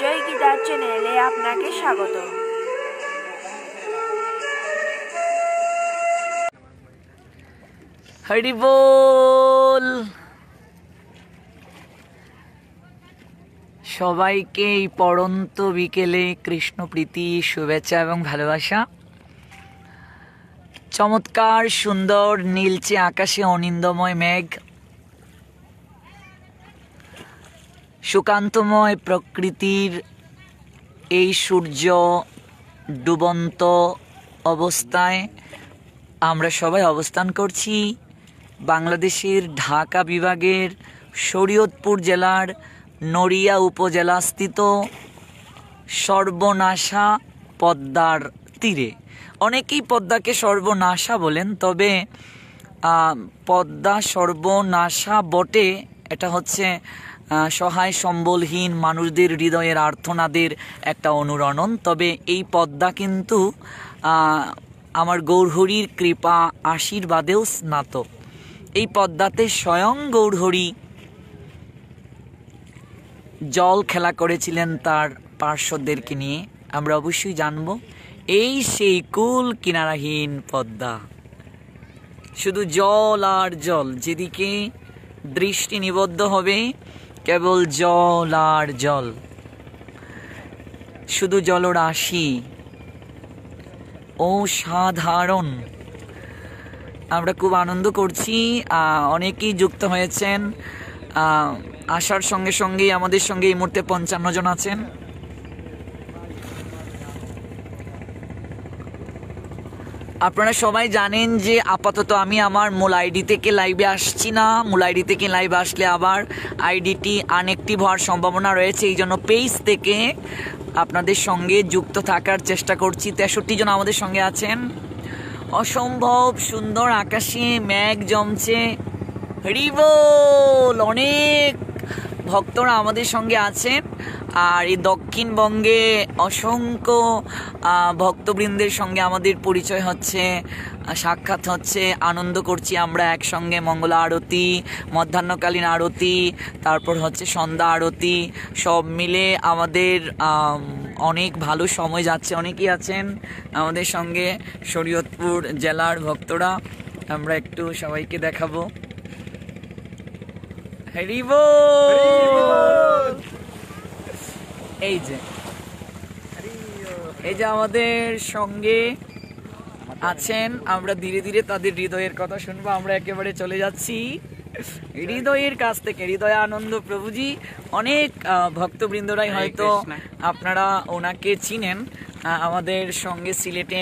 জয় গীতার চ্যানেলে আপনাকে স্বাগত। হরি বল। সবাইকে এই পড়ন্ত বিকেলে কৃষ্ণ প্রীতি, শুভেচ্ছা এবং ভালোবাসা। চমৎকার সুন্দর নীলচে আকাশে অনিন্দময় মেঘ, সুকান্তময় প্রকৃতির এই সূর্য ডুবন্ত অবস্থায় আমরা সবাই অবস্থান করছি বাংলাদেশের ঢাকা বিভাগের শরীয়তপুর জেলার নড়িয়া উপজেলাস্থিত সর্বনাশা পদ্মার তীরে। অনেকেই পদ্মাকে সর্বনাশা বলেন, তবে পদ্মা সর্বনাশা বটে। এটা হচ্ছে সহায় সম্বলহীন মানুষদের হৃদয়ের আর্তনাদের একটা অনুরণন। তবে এই পদ্মা কিন্তু আমার গৌরহরির কৃপা আশীর্বাদেও স্নাত। এই পদ্মাতে স্বয়ং গৌরহরি জল খেলা করেছিলেন তার পার্শ্বদেরকে নিয়ে। আমরা অবশ্যই জানব এই সেই কুল কিনারাহীন পদ্মা, শুধু জল আর জল, যেদিকে দৃষ্টি নিবদ্ধ হবে কেবল জল আর জল, শুধু জলরাশি, অসাধারণ। আমরা খুব আনন্দ করছি। অনেকেই যুক্ত হয়েছেন। আসার সঙ্গে সঙ্গেই আমাদের সঙ্গে এই মুহূর্তে 55 জন আছেন। আপনারা সবাই জানেন যে আপাতত আমি আমার মূল আইডি থেকে লাইভে আসছি না। মূল আইডি থেকে লাইভে আসলে আবার আইডিটি আনঅ্যাক্টিভ হওয়ার সম্ভাবনা রয়েছে। এই জন্য পেজ থেকে আপনাদের সঙ্গে যুক্ত থাকার চেষ্টা করছি। 63 জন আমাদের সঙ্গে আছেন। অসম্ভব সুন্দর আকাশে মেঘ জমছে। হরি বল। অনেক ভক্তরা আমাদের সঙ্গে আছেন। আর এই দক্ষিণবঙ্গে অসংখ্য ভক্তবৃন্দের সঙ্গে আমাদের পরিচয় হচ্ছে, সাক্ষাৎ হচ্ছে, আনন্দ করছি আমরা একসঙ্গে। মঙ্গলা আরতি, মধ্যাহ্নকালীন আরতি, তারপর হচ্ছে সন্ধ্যা আরতি, সব মিলে আমাদের অনেক ভালো সময় যাচ্ছে। অনেকেই আছেন আমাদের সঙ্গে শরীয়তপুর জেলার ভক্তরা। আমরা একটু সবাইকে দেখাবো। হরি বল। এই যে আমাদের সঙ্গে আছেন, আমরা ধীরে ধীরে তাদের হৃদয়ের কথা শুনবো। আমরা একেবারে চলে যাচ্ছি হৃদয়ের কাছ থেকে। হৃদয় আনন্দ প্রভুজি, অনেক ভক্তবৃন্দরাই হয়তো আপনারা ওনাকে চিনেন। আমাদের সঙ্গে সিলেটে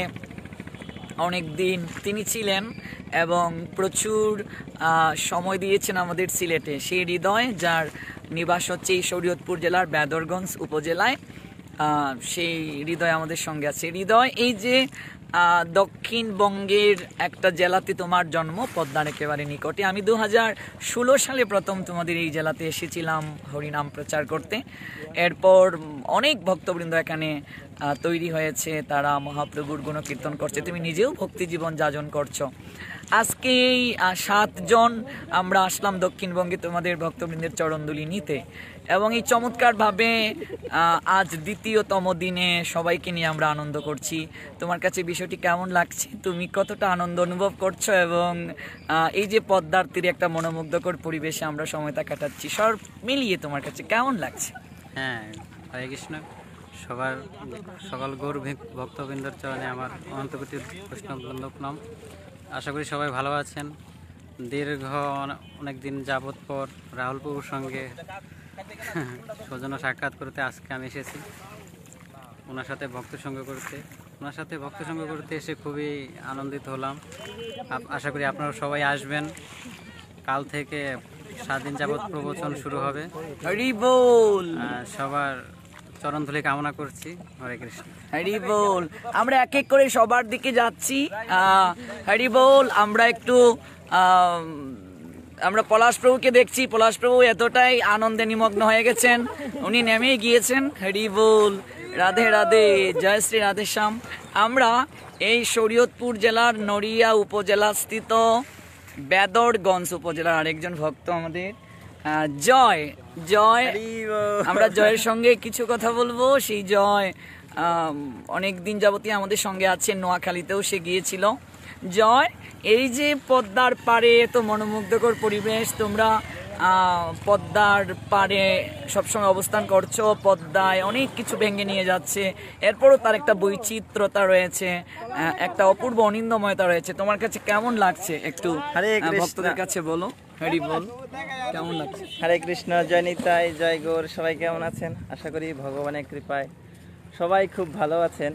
অনেক দিন তিনি ছিলেন এবং প্রচুর সময় দিয়েছেন আমাদের সিলেটে। সেই হৃদয়, যার নিবাস হচ্ছে এই শরীয়তপুর জেলার বেদরগঞ্জ উপজেলায়, সেই হৃদয় আমাদের সঙ্গে আছে। হৃদয়, এই যে দক্ষিণবঙ্গের একটা জেলাতে তোমার জন্ম, পদ্মার একেবারে নিকটে। আমি 2016 সালে প্রথম তোমাদের এই জেলাতে এসেছিলাম হরিনাম প্রচার করতে। এরপর অনেক ভক্তবৃন্দ এখানে তৈরি হয়েছে, তারা মহাপ্রভুর গুণকীর্তন করছে। তুমি নিজেও ভক্তি জীবন যাজন করছো। আজকে এই 7 জন আমরা আসলাম দক্ষিণবঙ্গে তোমাদের ভক্তবৃন্দের চরণধুলি নিতে, এবং এই চমৎকারভাবে আজ দ্বিতীয়তম দিনে সবাইকে নিয়ে আমরা আনন্দ করছি। তোমার কাছে বিষয়টি কেমন লাগছে? তুমি কতটা আনন্দ অনুভব করছো? এবং এই যে পদ্মার তীরে একটা মনোমুগ্ধকর পরিবেশে আমরা সময়টা কাটাচ্ছি, সব মিলিয়ে তোমার কাছে কেমন লাগছে? হ্যাঁ, হরে কৃষ্ণ। সকল গৌর ভক্তবৃন্দর চরণে আমার অনন্তকোটি বৈষ্ণব প্রণাম। আশা করি সবাই ভালো আছেন। দীর্ঘ অনেক দিন যাবৎ পর রাহুল প্রভুর সঙ্গে সৌজন্য সাক্ষাৎ করতে আজকে আমি এসেছি, ওনার সাথে ভক্ত সঙ্গ করতে এসে খুবই আনন্দিত হলাম। আশা করি আপনারা সবাই আসবেন। কাল থেকে 7 দিন যাবৎ প্রবচন শুরু হবে। হরি বল। সবার চরণধুলি কামনা করছি। হরে কৃষ্ণ। হরি বল। আমরা এক এক করে সবার দিকে যাচ্ছি। হরি বল। আমরা একটু আমরা পলাশ প্রভুকে দেখছি। পলাশ প্রভু এতটাই আনন্দে নিমগ্ন হয়ে গেছেন, উনি নেমেই গিয়েছেন। হরি বল। রাধে রাধে, জয় শ্রী রাধে শ্যাম। আমরা এই শরীয়তপুর জেলার নড়িয়া উপজেলা স্থিত বেদরগঞ্জ উপজেলার আরেকজন ভক্ত আমাদের জয় জয় আমরা জয়ের সঙ্গে কিছু কথা বলবো। সেই জয় অনেক দিন যাবতীয় আমাদের সঙ্গে আছে, নোয়াখালীতেও সে গিয়েছিল। জয়, এই যে পদ্মার পাড়ে এত মনোমুগ্ধকর পরিবেশ, তোমরা পদ্মার পাড়ে সবসময় অবস্থান করছো, পদ্মায় অনেক কিছু ভেঙে নিয়ে যাচ্ছে, এরপরও তার একটা বৈচিত্র্যতা রয়েছে, একটা অপূর্ব অনিন্দময়তা রয়েছে। তোমার কাছে কেমন লাগছে একটু ভক্তদের কাছে বলো। হরি বল, কেমন লাগছে? হরে কৃষ্ণ, জয় নিতাই, জয় গৌর। সবাই কেমন আছেন? আশা করি ভগবানের কৃপায় সবাই খুব ভালো আছেন।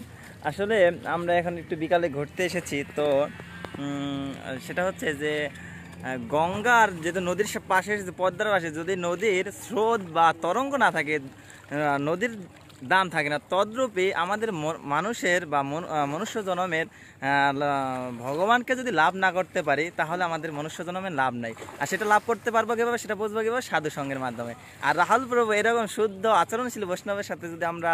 আসলে আমরা এখন একটু বিকালে ঘুরতে এসেছি, তো সেটা হচ্ছে যে গঙ্গার যেহেতু নদীর পাশে, পদ্মার পাশে যদি নদীর স্রোত বা তরঙ্গ না থাকে, নদীর দাম থাকে না, তদ্রূপে আমাদের মানুষের বা মনুষ্য জন্মের ভগবানকে যদি লাভ না করতে পারি, তাহলে আমাদের মনুষ্য জন্মের লাভ নাই। আর সেটা লাভ করতে পারবো কীভাবে? সেটা বুঝবো কীভাবে? সাধু সঙ্গের মাধ্যমে। আর রাহুল প্রভু এরকম শুদ্ধ আচরণশীল বৈষ্ণবের সাথে যদি আমরা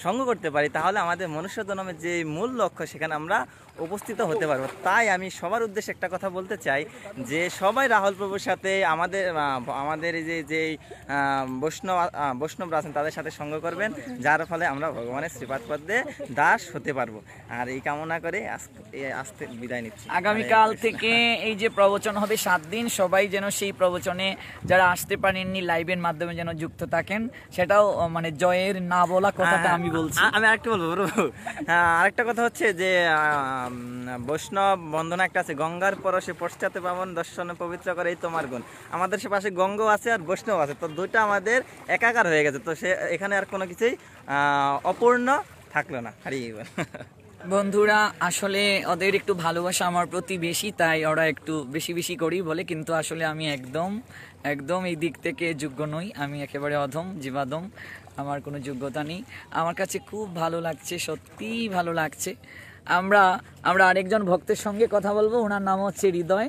সঙ্গ করতে পারি, তাহলে আমাদের মনুষ্য জন্মের যে মূল লক্ষ্য, সেখানে আমরা উপস্থিত হতে পারবো। তাই আমি সবার উদ্দেশ্যে একটা কথা বলতে চাই যে সবাই রাহুল প্রভুর সাথে আমাদের এই যে বৈষ্ণবরা আছেন তাদের সাথে সঙ্গ করবেন, যার ফলে আমরা ভগবানের শ্রীপাদ পদ্মে দাস হতে পারবো। আর এই কামনা করে আজকে বিদায় নিচ্ছি। আগামীকাল থেকে এই যে প্রবচন হবে 7 দিন, সবাই যেন সেই প্রবচনে যারা আসতে পারেননি লাইভের মাধ্যমে যেন যুক্ত থাকেন। সেটাও মানে জয়ের না বলা কথাটা আমি বলছি। আমি আরেকটা বলবো প্রভু, আরেকটা কথা হচ্ছে যে বৈষ্ণব বন্ধনা একটা আছে, গঙ্গার পরশে পশ্চাতে পাবন দর্শনে পবিত্র করে এই তোমার গুণ। আমাদের সে পাশে গঙ্গা আছে আর বৈষ্ণব আছে, তো দুইটা আমাদের একাকার হয়ে গেছে, তো সে এখানে আর কোনো কিছুই অপূর্ণ থাকলো না। হারিয়ে গেল। বন্ধুরা, আসলে ওদের একটু ভালোবাসা আমার প্রতি বেশি, তাই ওরা একটু বেশি বেশি করেই বলে, কিন্তু আসলে আমি একদম এই দিক থেকে যোগ্য নই। আমি একেবারে অধম, জীবাদম, আমার কোনো যোগ্যতা নেই। আমার কাছে খুব ভালো লাগছে, সত্যিই ভালো লাগছে। আমরা আরেকজন ভক্তের সঙ্গে কথা বলবো, ওনার নাম হচ্ছে হৃদয়।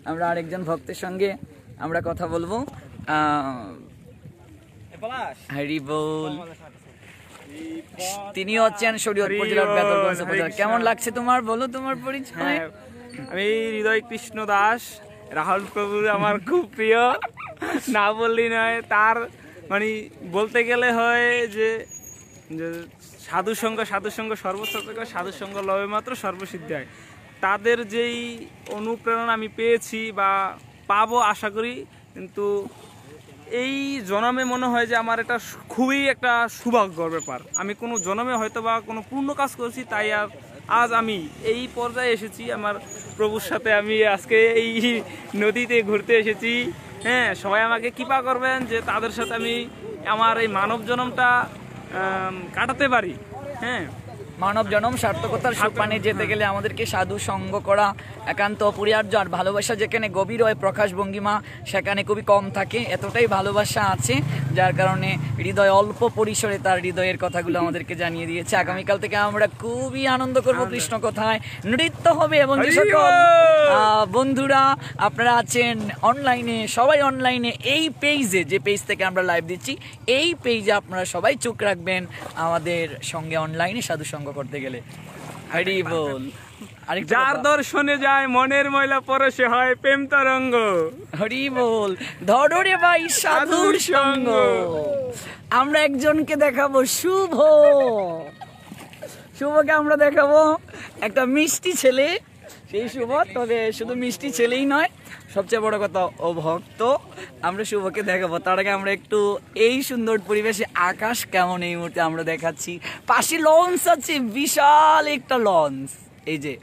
আমরা আরেকজন ভক্তের সঙ্গে আমরা কথা বলবো। হরি বল। তিনি হচ্ছেন শরীয়তপুর জেলার বেতরগঞ্জ উপজেলা। কেমন লাগছে তোমার, বলো তোমার পরিচয়। আমি হৃদয় কৃষ্ণ দাস। রাহুল প্রভু আমার খুব প্রিয়, না বললেই নয়। তার মানে বলতে গেলে হয় যে সাধু সঙ্গ সর্বোচ্চ, সাধু সঙ্গ লবে মাত্র সর্বসিদ্ধি হয়। তাদের যেই অনুপ্রেরণা আমি পেয়েছি বা পাবো আশা করি, কিন্তু এই জন্মে মনে হয় যে আমার এটা খুবই একটা সৌভাগ্যর ব্যাপার। আমি কোনো জন্মে হয়তো বা কোনো পূর্ণ কাজ করছি, তাই আজ আমি এই পর্যায়ে এসেছি। আমার প্রভুর সাথে আমি আজকে এই নদীতে ঘুরতে এসেছি। হ্যাঁ, সবাই আমাকে কৃপা করবেন যে তাদের সাথে আমি আমার এই মানব জন্মটা কাটাতে পারি। হ্যাঁ, মানব জনম সার্থকতার সোপানে যেতে গেলে আমাদেরকে সাধু সঙ্গ করা একান্ত অপরিহার্য। আর ভালোবাসা যেখানে গভীর হয়, প্রকাশ ভঙ্গিমা সেখানে খুবই কম থাকে, এতটাই ভালোবাসা আছে, যার কারণে হৃদয় অল্প পরিসরে তার হৃদয়ের কথাগুলো আমাদেরকে জানিয়ে দিয়েছে। আগামীকাল থেকে আমরা খুবই আনন্দ করব, কৃষ্ণ কথায় নৃত্য হবে। এবং যে সকল বন্ধুরা আপনারা আছেন অনলাইনে, সবাই অনলাইনে এই পেজে, যে পেজ থেকে আমরা লাইভ দিচ্ছি, এই পেজে আপনারা সবাই চোখ রাখবেন আমাদের সঙ্গে অনলাইনে সাধু সঙ্গ করতে গেলে। হরি বল। যার দর্শনে যায় মনের ময়লা পরশে হয় প্রেম তরঙ্গ। হরি বল। ধরো রে ভাই সাধুর সঙ্গ। আমরা একজনকে দেখাবো, শুভকে আমরা দেখাবো, একটা মিষ্টি ছেলে। সেই শুভ, তবে শুধু মিষ্টি ছেলেই নয়, সবচেয়ে বড় কথা ও ভক্ত। আমরা শুভকে দেখাবো। তার আগে আমরা একটু এই সুন্দর পরিবেশে আকাশ কেমন এই মুহূর্তে আমরা দেখাচ্ছি। পাশে লঞ্চ আছে, বিশাল একটা লঞ্চ। এই যে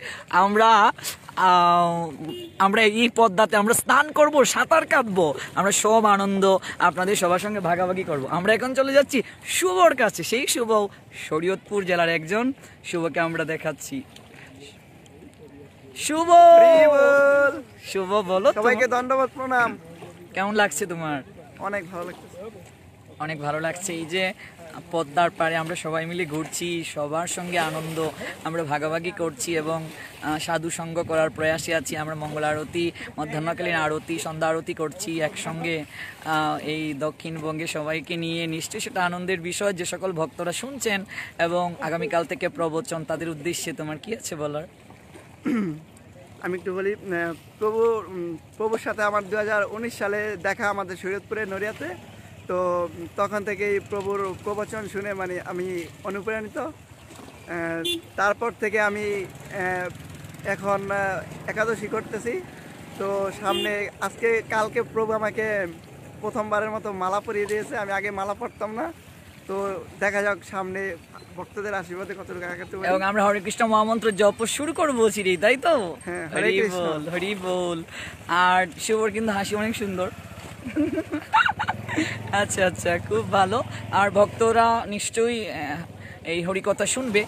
আমরা এই পদ্মাতে আমরা স্নান করব, সাঁতার কাটবো, আমরা সব আনন্দ আপনাদের সবার সঙ্গে ভাগাভাগি করব। আমরা এখন চলে যাচ্ছি শুভর কাছে। সেই শুভ শরীয়তপুর জেলার একজন, শুভকে আমরা দেখাচ্ছি। শুভ বলো। সবাইকে দণ্ডবত প্রণাম। কেমন লাগছে তোমার? অনেক ভালো লাগছে, অনেক ভালো লাগছে। এই যে পদ্মার পাড়ে আমরা সবাই মিলে ঘুরছি, সবার সঙ্গে আনন্দ আমরা ভাগাভাগি করছি এবং সাধু সঙ্গ করার প্রয়াসে আছি। আমরা মঙ্গল আরতি, মধ্যাহ্নকালীন আরতি, সন্ধ্যা আরতি করছি একসঙ্গে এই দক্ষিণবঙ্গে সবাইকে নিয়ে। নিশ্চয়ই সেটা আনন্দের বিষয়। যে সকল ভক্তরা শুনছেন এবং আগামীকাল থেকে প্রবচন, তাদের উদ্দেশ্যে তোমার কি আছে বলার? আমি একটু বলি, প্রভুর সাথে আমার 2019 সালে দেখা আমাদের শরীয়তপুরে নড়িয়াতে। তো তখন থেকেই প্রভুর প্রবচন শুনে মানে আমি অনুপ্রাণিত। তারপর থেকে আমি এখন একাদশী করতেছি। তো সামনে কালকে প্রভু আমাকে প্রথমবারের মতো মালা পরিয়ে দিয়েছে। আমি আগে মালা পরতাম না। তো দেখা যাক সামনে ভক্তদের আশীর্বাদে কতটুকু আগাতে পারি। এবং আমরা হরে কৃষ্ণ মহামন্ত্র জপ শুরু করবো চিরি, তাই তো? হ্যাঁ, হরে হরি কৃষ্ণ। বল, হরি বল। আর শুভর কিন্তু হাসি অনেক সুন্দর। আচ্ছা আচ্ছা, খুব ভালো। আর ভক্তরা নিশ্চয়ই এই হরিকথা শুনবে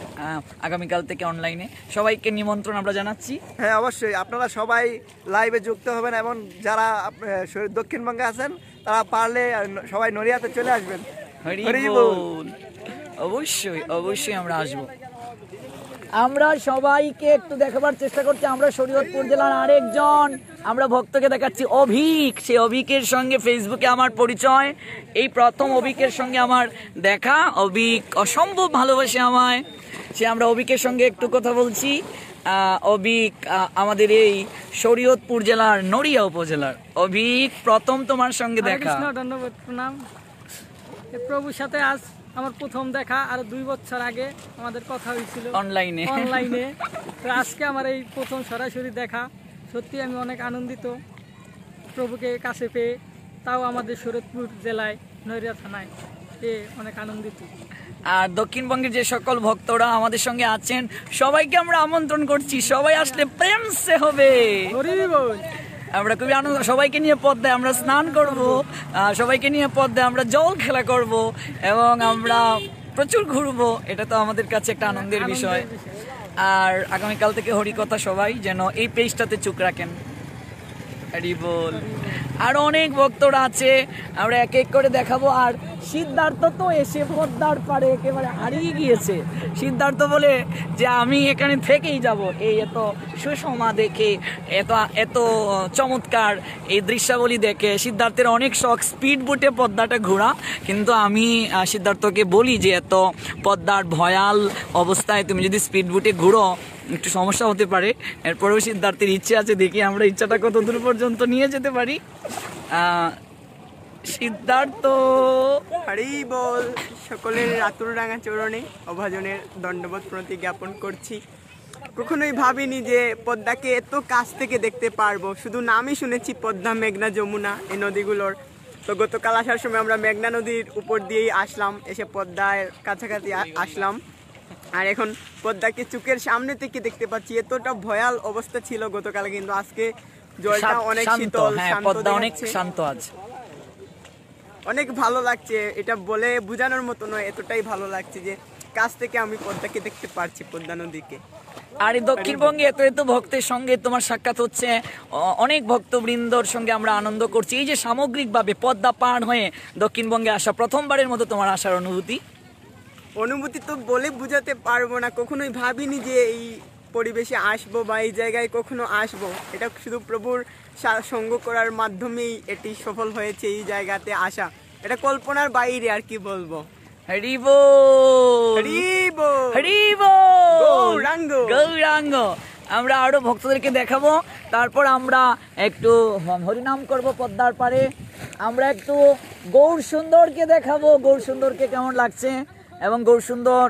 আগামীকাল থেকে অনলাইনে। সবাইকে নিমন্ত্রণ আমরা জানাচ্ছি। হ্যাঁ, অবশ্যই আপনারা সবাই লাইভে যুক্ত হবেন এবং যারা দক্ষিণবঙ্গে আছেন তারা পারলে সবাই নড়িয়াতে চলে আসবেন। হরি হরি বল। বল। অবশ্যই অবশ্যই আমরা আসবো। আমরা সবাইকে একটু দেখাবার চেষ্টা করছি। আমরা শরীয়তপুর জেলার আরেকজন আমরা ভক্তকে দেখাচ্ছি, অভিক। সেই অভিকের সঙ্গে ফেসবুকে আমার পরিচয়, এই প্রথম অভিকের সঙ্গে আমার দেখা। অভিক অসম্ভব ভালোবাসে আমায়। আমরা অভিকের সঙ্গে একটু কথা বলছি। অভিক আমাদের এই শরীয়তপুর জেলার নড়িয়া উপজেলার। অভিক, প্রথম তোমার সঙ্গে দেখা। ধন্যবাদ, প্রণাম। প্রভুর সাথে আজ আমার প্রথম দেখা, আর 2 বছর আগে আমাদের কথা হয়েছিল অনলাইনে। তো আজকে আমার এই প্রথম সরাসরি দেখা। সত্যি আমি অনেক আনন্দিত প্রভুকে কাছে পেয়ে, তাও আমাদের শরীয়তপুর জেলায় নড়িয়া থানায় অনেক আনন্দিত। আর দক্ষিণবঙ্গের যে সকল ভক্তরা আমাদের সঙ্গে আছেন সবাইকে আমরা আমন্ত্রণ করছি, সবাই আসলে প্রেম সে হবে। আমরা খুবই আনন্দ, সবাইকে নিয়ে পদ্মায় আমরা স্নান করব, সবাইকে নিয়ে পদ্মায় আমরা জল খেলা করব এবং আমরা প্রচুর ঘুরবো। এটা তো আমাদের কাছে একটা আনন্দের বিষয়। আর আগামীকাল থেকে হরিকথা সবাই যেন এই পেজটাতে চোখ রাখেন। হরি বল। আর অনেক ভক্তরা আছে, আমরা এক এক করে দেখাবো। আর সিদ্ধার্থ তো এসে পদ্মার পারে একেবারে হারিয়ে গিয়েছে। সিদ্ধার্থ বলে যে আমি এখানে থেকেই যাব। এই এত সুষমা দেখে, এত চমৎকার এই দৃশ্যাবলী দেখে সিদ্ধার্থের অনেক শখ স্পিড বোটে পদ্মাটা ঘোরা। কিন্তু আমি সিদ্ধার্থকে বলি যে এত পদ্মার ভয়াল অবস্থায় তুমি যদি স্পিড বোটে ঘুরো একটু সমস্যা হতে পারে। এরপরেও সিদ্ধার্থের ইচ্ছে আছে, দেখি আমরা ইচ্ছাটা কত দূর পর্যন্ত নিয়ে যেতে পারি। সিদ্ধার্থ, হরি বল। সকলের রাতুরডাঙ্গা চরণে অভাজনের দণ্ডবোধ প্রণতি জ্ঞাপন করছি। কখনোই ভাবিনি যে পদ্মাকে এত কাছ থেকে দেখতে পারবো। শুধু নামই শুনেছি পদ্মা, মেঘনা, যমুনা এই নদীগুলোর। তো গতকাল আসার সময় আমরা মেঘনা নদীর উপর দিয়েই আসলাম, এসে পদ্মার কাছাকাছি আসলাম। আর এখন পদ্মাকে চোখের সামনে থেকে দেখতে পাচ্ছি। এতটা ভয়াল অবস্থা ছিল গতকাল, কিন্তু আজকে জলটা অনেক শীতল, পদ্মা অনেক শান্ত আছে। অনেক ভালো লাগছে, এটা বলে বোঝানোর মতো নয়, এতটাই ভালো লাগছে যে কাছ থেকে আমি পদ্মাকে দেখতে পারছি, পদ্মা নদীকে। আর এই দক্ষিণবঙ্গে এত এত ভক্তের সঙ্গে তোমার সাক্ষাৎ হচ্ছে, অনেক ভক্তবৃন্দর সঙ্গে আমরা আনন্দ করছি। এই যে সামগ্রিকভাবে পদ্মা পার হয়ে দক্ষিণবঙ্গে আসা, প্রথমবারের মতো তোমার আসার অনুভূতি তো বলে বোঝাতে পারবো না। কখনোই ভাবিনি যে এই পরিবেশে আসবো বা এই জায়গায় কখনো আসবো। এটা শুধু প্রভুর সঙ্গ করার মাধ্যমেই এটি সফল হয়েছে, এই জায়গাতে আসা। এটা কল্পনার বাইরে, আর কি বলবো। হরি বল, হরি বল, হরি বল, গৌরাঙ্গ, গৌরাঙ্গ। আমরা আরো ভক্তদেরকে দেখাবো, তারপর আমরা একটু হরিনাম করব পদ্মার পারে। আমরা একটু গৌর সুন্দরকে দেখাবো, গৌর সুন্দরকে কেমন লাগছে এবং গৌর সুন্দর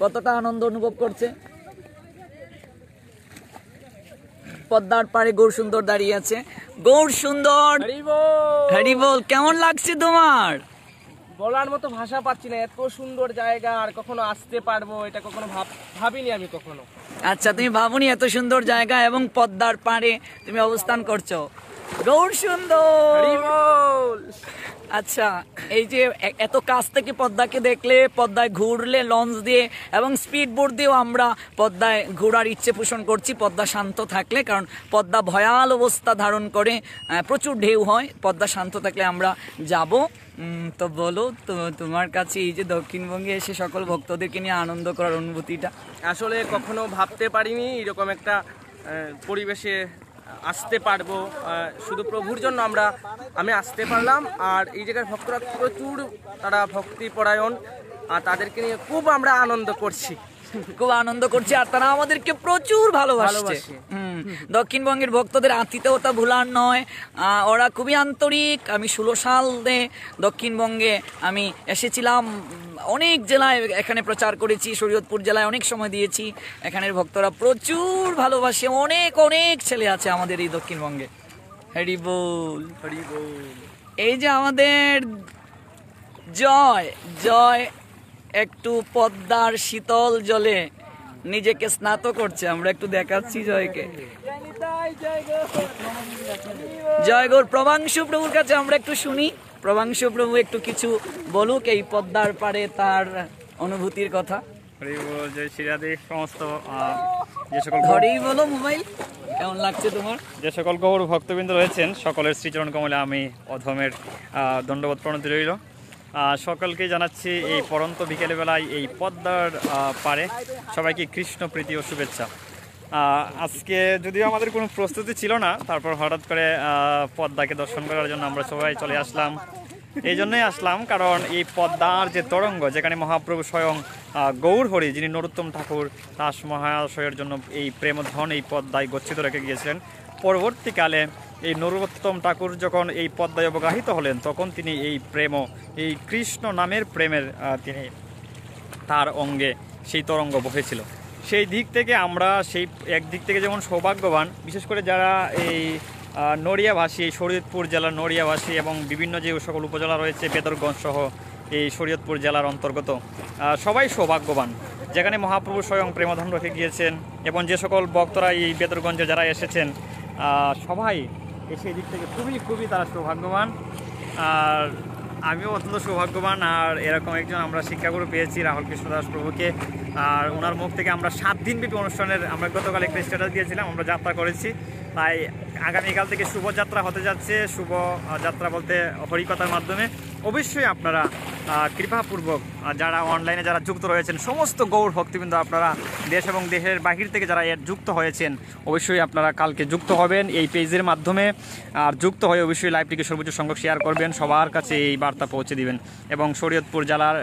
কতটা আনন্দ অনুভব করছে। পদ্মার পাড়ে গৌর সুন্দর দাঁড়িয়ে আছে। গৌর সুন্দর, হরি বল, কেমন লাগছে তোমার? বলার মতো ভাষা পাচ্ছি না, এত সুন্দর জায়গা আর কখনো আসতে পারবো এটা কখনো ভাবিনি আমি কখনো। আচ্ছা, তুমি ভাবনি এত সুন্দর জায়গা এবং পদ্মার পাড়ে তুমি অবস্থান করছো। গৌর সুন্দর, আচ্ছা, এই যে এত কাছ থেকে পদ্মাকে দেখলে, পদ্মায় ঘুরলে লঞ্চ দিয়ে এবং স্পিড বোট দিয়েও আমরা পদ্মায় ঘোরার ইচ্ছে পোষণ করছি, পদ্মা শান্ত থাকলে। কারণ পদ্মা ভয়াল অবস্থা ধারণ করে, প্রচুর ঢেউ হয়। পদ্মা শান্ত থাকলে আমরা যাব। তো বলো তো তোমার কাছে এই যে দক্ষিণবঙ্গে এসে সকল ভক্তদেরকে নিয়ে আনন্দ করার অনুভূতিটা। আসলে কখনো ভাবতে পারিনি এরকম একটা পরিবেশে আসতে পারবো। শুধু প্রভুর জন্য আমি আসতে পারলাম। আর এই জায়গার ভক্তরা প্রচুর, তারা ভক্তিপরায়ণ, আর তাদেরকে নিয়ে খুব আমরা আনন্দ করছি। খুব আনন্দ করছি, আর তারা আমাদেরকে প্রচুর ভালোবাসছে। দক্ষিণবঙ্গের ভক্তদের আতিথেয়তা ভুলার নয়, ওরা খুবই আন্তরিক। আমি 16 সালে দক্ষিণবঙ্গে আমি এসেছিলাম, অনেক জেলায় এখানে প্রচার করেছি, শরীয়তপুর জেলায় অনেক সময় দিয়েছি। এখানের ভক্তরা প্রচুর ভালোবাসে, অনেক অনেক ছেলে আছে আমাদের এই দক্ষিণবঙ্গে। হরি বল, হরি বল। এই যে আমাদের জয় জয় একটু পদ্মার শীতল জলে নিজেকে স্নাত করছে, আমরা একটু দেখাচ্ছি জয়কে। জয় গৌর প্রভাংশু প্রভুর কাছে আমরা একটু শুনি, প্রভাংশু প্রভু একটু কিছু বলুক এই পদ্মার পারে তার অনুভূতির কথা। হরি বল, জয় শ্রীরাধে। সমস্ত যে সকল ঘরেই বলো মোবাইল, কেমন লাগছে তোমার? যে সকল গৌর ভক্তবৃন্দ রয়েছেন সকলের শ্রীচরণ কমলে আমি অধমের দণ্ডবোধ প্রণতি রইল। সকলকে জানাচ্ছি এই পরন্ত বিকেলে বেলায় এই পদ্মার পারে সবাইকে কৃষ্ণ প্রীতি ও শুভেচ্ছা। আজকে যদিও আমাদের কোনো প্রস্তুতি ছিল না, তারপর হঠাৎ করে পদ্মাকে দর্শন করার জন্য আমরা সবাই চলে আসলাম। এই জন্যই আসলাম কারণ এই পদ্মার যে তরঙ্গ, যেখানে মহাপ্রভু স্বয়ং গৌর হরি, যিনি নরোত্তম ঠাকুর দাস মহাশয়ের জন্য এই প্রেমধন এই পদ্মায় গচ্ছিত রেখে গিয়েছিলেন, পরবর্তীকালে এই নরোত্তম ঠাকুর যখন এই পদ্মায় অবগাহিত হলেন তখন তিনি এই প্রেম, এই কৃষ্ণ নামের প্রেমের তিনি তার অঙ্গে সেই তরঙ্গ বহেছিল। সেই দিক থেকে আমরা সেই একদিক থেকে যেমন সৌভাগ্যবান, বিশেষ করে যারা এই নড়িয়াভাষী, শরীয়তপুর জেলার নড়িয়াভাষী এবং বিভিন্ন যে সকল উপজেলা রয়েছে বেদরগঞ্জ সহ এই শরীয়তপুর জেলার অন্তর্গত, সবাই সৌভাগ্যবান যেখানে মহাপ্রভু স্বয়ং প্রেমধন রেখে গিয়েছেন। এবং যে সকল ভক্তরা এই বেদরগঞ্জে যারা এসেছেন সবাই সেই দিক থেকে খুবই তারা সৌভাগ্যবান। আর আমিও অত্যন্ত সৌভাগ্যবান। আর এরকম একজন আমরা শিক্ষাগুরু পেয়েছি, রাহুল কৃষ্ণ দাস প্রভুকে। আর ওনার মুখ থেকে আমরা 7 দিনব্যাপী অনুষ্ঠানের আমরা গতকাল একটা স্ট্যাটাস দিয়েছিলাম, আমরা যাত্রা করেছি। তাই আগামীকাল থেকে শুভযাত্রা হতে যাচ্ছে। শুভ যাত্রা বলতে হরিকথার মাধ্যমে। অবশ্যই আপনারা কৃপাপূর্বক যারা অনলাইনে যারা যুক্ত রয়েছেন, সমস্ত গৌর ভক্তবৃন্দ আপনারা দেশ এবং দেশের বাহির থেকে যারা এর যুক্ত হয়েছেন, অবশ্যই আপনারা কালকে যুক্ত হবেন এই পেজের মাধ্যমে। আর যুক্ত হয়ে অবশ্যই লাইভটিকে সর্বোচ্চ সংখ্যক শেয়ার করবেন, সবার কাছে এই বার্তা পৌঁছে দিবেন। এবং শরীয়তপুর জেলার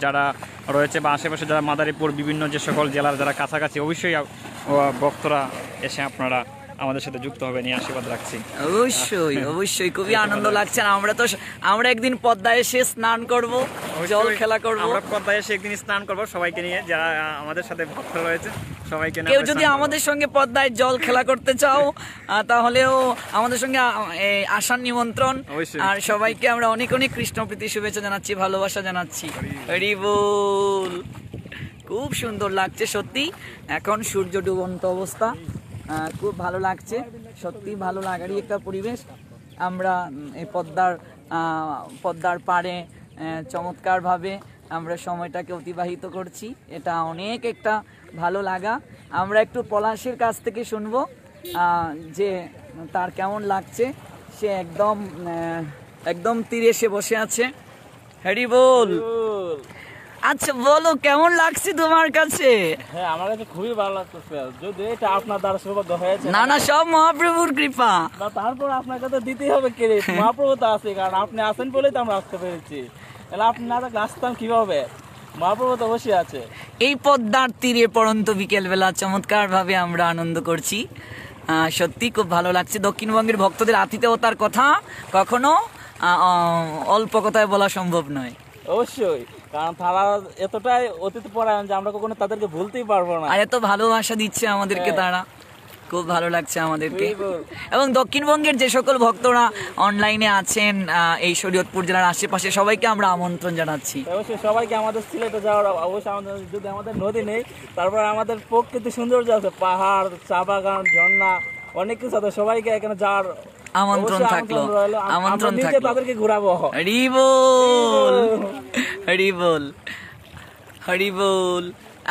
যারা রয়েছে বা আশেপাশে যারা মাদারীপুর বিভিন্ন যে সকল জেলার যারা কাছাকাছি, অবশ্যই ভক্তরা এসে আপনারা আমাদের সাথে যুক্ত হবে নিয়ে আশীর্বাদ রাখছি। অবশ্যই খুবই আনন্দ লাগছে। আমরা একদিন পদ্মায় এসে স্নান করব, জল খেলা করব। আমরা পদ্মায় এসে একদিন স্নান করব সবাইকে নিয়ে, যারা আমাদের সাথে ভক্ত রয়েছে সবাইকে নিয়ে। কেউ যদি আমাদের সঙ্গে পদ্মায় জল খেলা করতে চাও তাহলেও আমাদের সঙ্গে আসার নিমন্ত্রণ। আর সবাইকে আমরা অনেক অনেক কৃষ্ণপ্রীতি শুভেচ্ছা জানাচ্ছি, ভালোবাসা জানাচ্ছি। হরি বল। খুব সুন্দর লাগছে সত্যি, এখন সূর্য ডুবন্ত অবস্থা, খুব ভালো লাগছে সত্যি, ভালো লাগারই একটা পরিবেশ। আমরা এই পদ্মার পাড়ে চমৎকারভাবে আমরা সময়টাকে অতিবাহিত করছি, এটা অনেক একটা ভালো লাগা। আমরা একটু পলাশের কাছ থেকে শুনবো যে তার কেমন লাগছে। সে একদম তীরে এসে বসে আছে। হরি বল। আচ্ছা বলো, কেমন লাগছে তোমার কাছে? হ্যাঁ, আমার কাছে খুবই ভালো লাগতেছে, যদি এটা আপনার দ্বারা সৌভাগ্য হয়েছে। না, সব মহাপ্রভুর কৃপা। তারপর আপনাকে তো দিতেই হবে ক্রেডিট, মহাপ্রভু তো আছে, কারণ আপনি আছেন বলেই তো আমরা আসতে পেরেছি। তাহলে আপনি না থাকলে আসতাম কিভাবে? মহাপ্রভু তো অবশ্যই আছে। এই পদ্মার তীরে পড়ন্ত বিকেলবেলা চমৎকার ভাবে আমরা আনন্দ করছি, সত্যি খুব ভালো লাগছে। দক্ষিণবঙ্গের ভক্তদের আতিথেয়তার কথা কখনো অল্প কথায় বলা সম্ভব নয়। অবশ্যই, কারণ তারা এতটাই অতিথি পরায়ণ যে আমরা কখনো তাদেরকে ভুলতেই পারবো না। আর এত ভালোবাসা দিচ্ছে আমাদেরকে, তারা খুব ভালো লাগছে আমাদেরকে। এবং দক্ষিণবঙ্গের যে সকল ভক্তরা অনলাইনে আছেন এই শরীয়তপুর জেলার আশেপাশে, সবাইকে আমরা আমন্ত্রণ জানাচ্ছি। অবশ্যই সবাইকে আমাদের সিলেটে যাওয়ার, অবশ্যই আমাদের যদি আমাদের নদী নেই, তারপর আমাদের প্রকৃতি সৌন্দর্য আছে, পাহাড়, চা বাগান, ঝর্ণা, অনেক কিছু আছে। সবাইকে এখানে যাওয়ার আমন্ত্রণ থাকলো, আমন্ত্রণ থাকলো। তাদেরকে ঘুরাবো। হরি বল, হরি বল, হরি বল।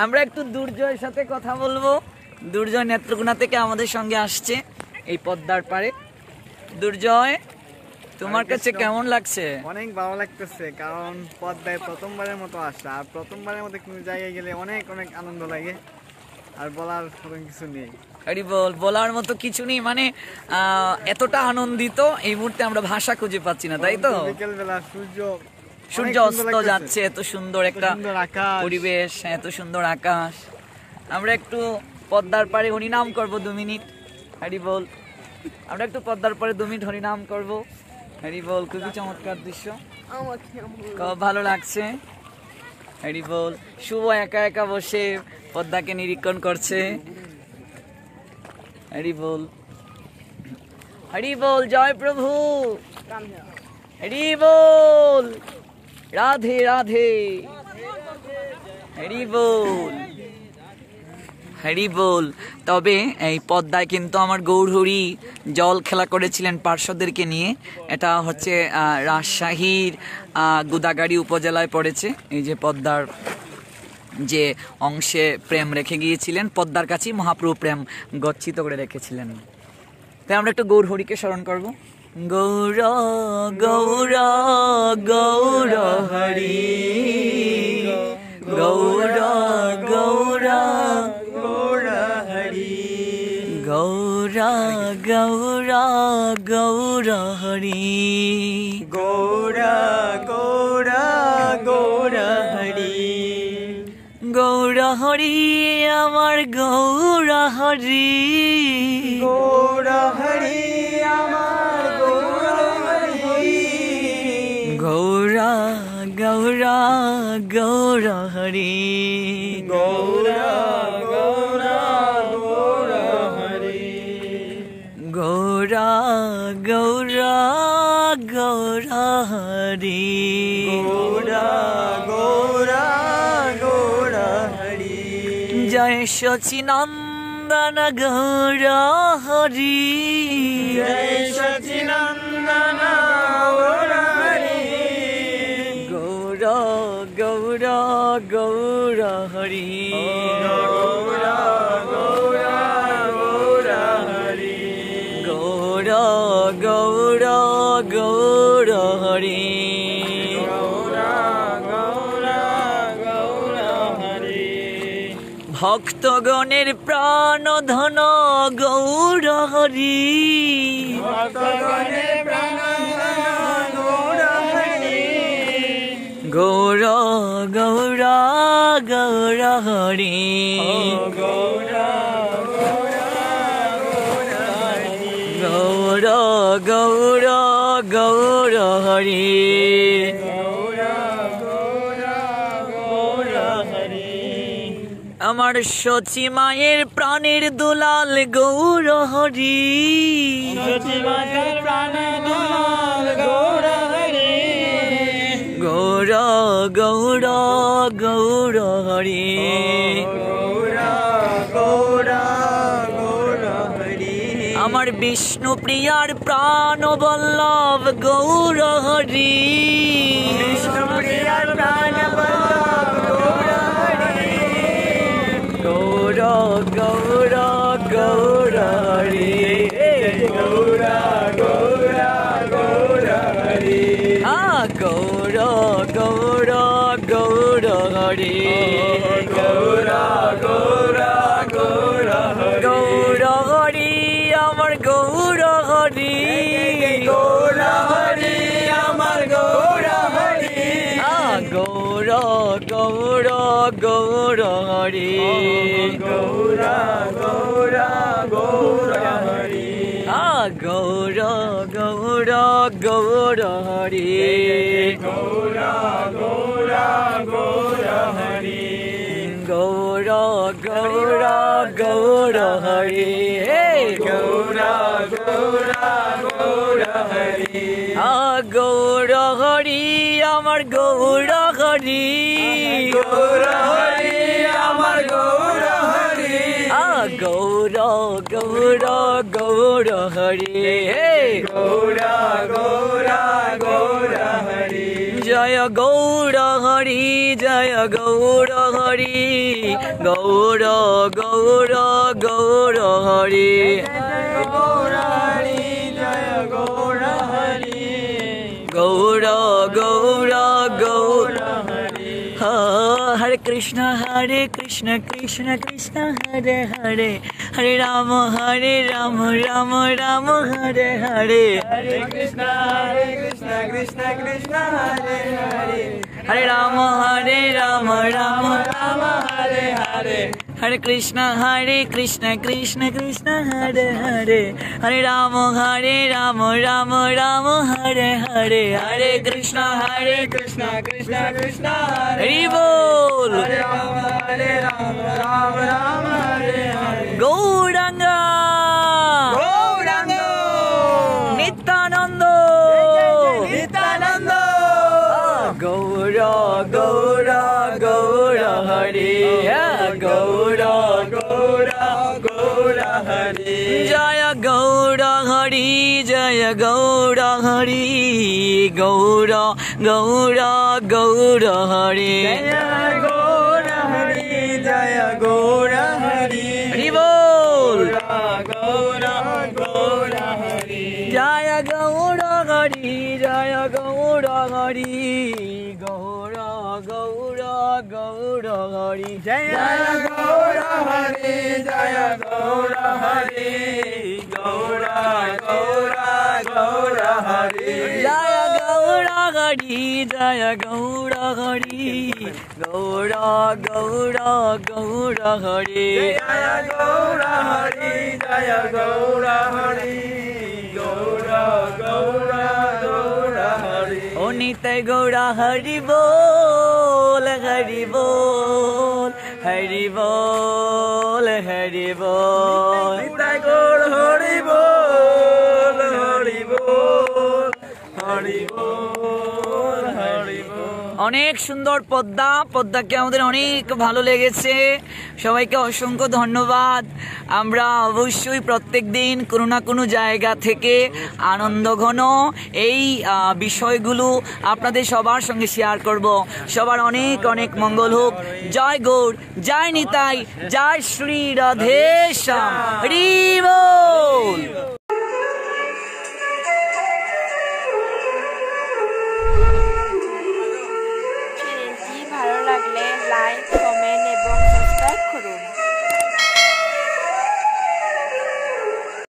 আমরা একটু দুর্জয়ের সাথে কথা বলবো। দুর্জয় নেত্রকোনা থেকে আমাদের সঙ্গে আসছে এই পদ্মার পারে। দুর্জয়, তোমার কাছে কেমন লাগছে? অনেক ভালো লাগতেছে, কারণ পদ্মায় প্রথমবারের মতো আসা, আর প্রথমবারের মতো কোনো জায়গায় গেলে অনেক অনেক আনন্দ লাগে, আর বলার কিছু নেই। হরি বল, বলার মতো কিছু নেই, মানে এতটা আনন্দিত এই মুহূর্তে আমরা ভাষা খুঁজে পাচ্ছি না, তাই তো? বিকেলবেলা সূর্য সূর্য অস্ত যাচ্ছে, এত সুন্দর একটা পরিবেশ, এত সুন্দর আকাশ। আমরা একটু পদ্মার পাড়ে হরিনাম করব 2 মিনিট, হরি বল। আমরা একটু পদ্মার পাড়ে 2 মিনিট হরিনাম করব, হরি বল। খুবই চমৎকার দৃশ্য, খুব ভালো লাগছে, হরি বল। শুভ একা একা বসে পদ্মাকে নিরীক্ষণ করছে, হরি বল, হরি বল। জয় প্রভু, হরি বল, রাধে রাধে, হরি বল, হরি বল। তবে এই পদ্মায় কিন্তু আমার গৌরহরি জল খেলা করেছিলেন পার্শ্বদেরকে নিয়ে। এটা হচ্ছে রাজশাহীর গোদাগাড়ি উপজেলায় পড়েছে। এই যে পদ্মার যে অংশে প্রেম রেখে গিয়েছিলেন, পদ্মার কাছেই মহাপ্রভু প্রেম গচ্ছিত করে রেখেছিলেন। তাই আমরা একটু গৌরহরিকে স্মরণ করব। গৌর গৌর গৌর হরি, গৌর গৌর গৌর হরি, গৌর গৌর গৌর হরি, গৌর গৌর গৌর হরি, গৌর হরি আমার গৌর হরি, গৌর হরি আমার গৌর হরি, গৌর গৌর গৌর হরি, গৌর গৌর গৌর হরি, গৌর গৌর গৌর হরি, গৌর গৌর গৌর হরি, জয় সচিনন্দন গৌর হরি, জয় সচিনন্দন গৌর হরি, গৌর গৌর গৌর হরি, গৌর গৌর গৌর হরি, গৌর গৌর গৌর হরি, গৌর গৌর গৌর হরি, ভক্তগণের প্রাণ ধন গৌর হরি, ভক্তগণের প্রাণ ধন গৌর হরি, গৌর গৌর গৌর হরি, গৌর গৌর গৌর হরি, গৌর গৌর গৌর হরি, গৌর গৌর গৌর হরি, আমার সচি মায়ের প্রাণের দুলাল গৌর হরি, সচি মায়ের প্রাণের দুলাল গৌর হরি, গৌর গৌর গৌর হরি, গৌর গৌর গৌর হরি, আমার বিষ্ণু প্রিয়ার প্রাণ বল্লভ গৌর হরি, বিষ্ণু প্রিয়ার প্রাণ বল্লভ গৌর হরি, গৌর গৌর গৌর হরি, গৌর গৌর গৌর হরি, গৌর গৌর গৌর হরি, গৌর গৌর গৌর হরি, গৌর হরি আমার গৌর হরি, গৌর হরি আমার গৌর হরি, গৌর গৌর গৌর হরি, গৌর গৌর গৌর হরি, গৌর গৌর গৌর হরি, গৌর গৌর গৌর হরি, গৌর গৌর গৌর হরি, গৌর গৌর গৌর হরি, গৌর হরি আমার গৌর হরি, গৌর হরি আমার গৌর হরি, গৌর গৌর গৌর হরি, গৌর গৌর গৌর হরি, জয় গৌর হরি, জয় গৌর হরি, গৌর গৌর গৌর হরি, গৌর হরি, জয় গৌর হরি, গৌর গৌর গৌর হরি, হরে কৃষ্ণ কৃষ্ণ কৃষ্ণ কৃষ্ণ হরে হরে হরে রাম রাম রাম রাম হরে হরে হরে কৃষ্ণ কৃষ্ণ কৃষ্ণ হরে হরে হরে রাম রাম রাম হরে হরে हरे कृष्ण कृष्ण कृष्ण हरे हरे हरे राम राम राम हरे हरे हरे कृष्ण কৃষ্ণ কৃষ্ণ हरि बोल হরে রাম রাম রাম হরে হরে गौरांगा গৌরাঙ্গ नित्यानंद নিত্যানন্দ गौर गौर गौर हरे गौर গৌর গৌর হরে जय गौर हरि जय गौर हरि गौर गौर गौर हरि জয় গৌর হরি জয় গৌর হরি हरि बोल গৌর গৌর হরি जय गौर हरि जय गौर हरि गौर गौर गौर हरि জয় গৌর হরি জয় গৌর হরি গৌর গৌর গৌর হরি जय गौर हरि जय गौर हरि गौर गौर गौर हरि জয় গৌর হরি জয় গৌর হরি গৌর গৌর গৌর হরি ओ नित्य गौर हरि बोल हरि बोल हरि बोल हरि बोल নিতাই গৌর হরি বল হরি বল হরি বল হরি বল অনেক সুন্দর পদ্মাকে আমাদের অনেক ভালো লেগেছে। সবাইকে অসংখ্য ধন্যবাদ। আমরা অবশ্যই প্রত্যেক দিন কোনো না কোনো জায়গা থেকে আনন্দঘন এই বিষয়গুলো আপনাদের সবার সঙ্গে শেয়ার করব। সবার অনেক অনেক মঙ্গল হোক। জয় গৌর, জয় নিতাই, জয় শ্রী রাধেশ্যাম। হরি বল। চ্যানেলটি ভালো লাগলে লাইক